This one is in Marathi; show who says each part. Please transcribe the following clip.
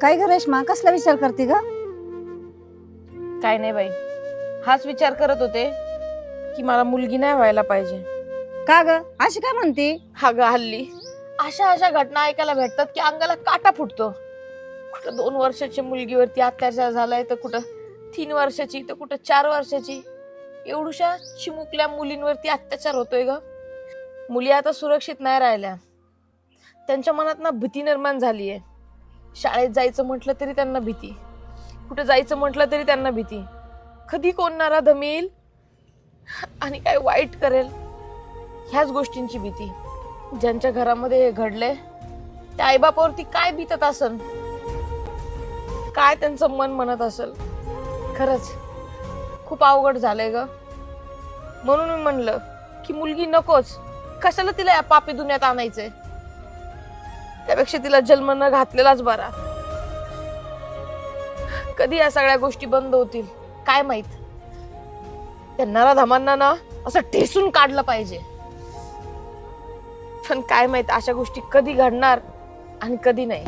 Speaker 1: काय ग रेश्मा, कसला विचार करते ग?
Speaker 2: काय नाही बाई, हाच विचार करत होते की मला मुलगी नाही व्हायला पाहिजे.
Speaker 1: का ग अशी काय म्हणते?
Speaker 2: हा ग, हल्ली अशा अशा घटना ऐकायला भेटतात की अंगाला काटा फुटतो. कुठं 2 वर्षाच्या मुलगीवरती अत्याचार झालाय, तर कुठं 3 वर्षाची, तर कुठं 4 वर्षाची. एवढ्या चिमुकल्या मुलींवरती अत्याचार होतोय ग. मुली आता सुरक्षित नाही राहिल्या. त्यांच्या मनात ना भीती निर्माण झालीये. शाळेत जायचं म्हटलं तरी त्यांना भीती, कुठं जायचं म्हटलं तरी त्यांना भीती. कधी कोण नराधम येईल आणि काय वाईट करेल, ह्याच गोष्टींची भीती. ज्यांच्या घरामध्ये हे घडले त्या आईबापावरती काय बीतत असन, काय त्यांचं मन म्हणत असेल. खरंच खूप अवघड झालंय ग. म्हणून मी म्हणलं की मुलगी नकोच, कशाला तिला या पापी दुनियात आणायचंय. त्यापेक्षा तिला जन्म न घातलेलाच बरा. कधी या सगळ्या गोष्टी बंद होतील काय माहित. त्या नराधमांना ना असं ठेसून काढलं पाहिजे. पण काय माहित अशा गोष्टी कधी घडणार आणि कधी नाही.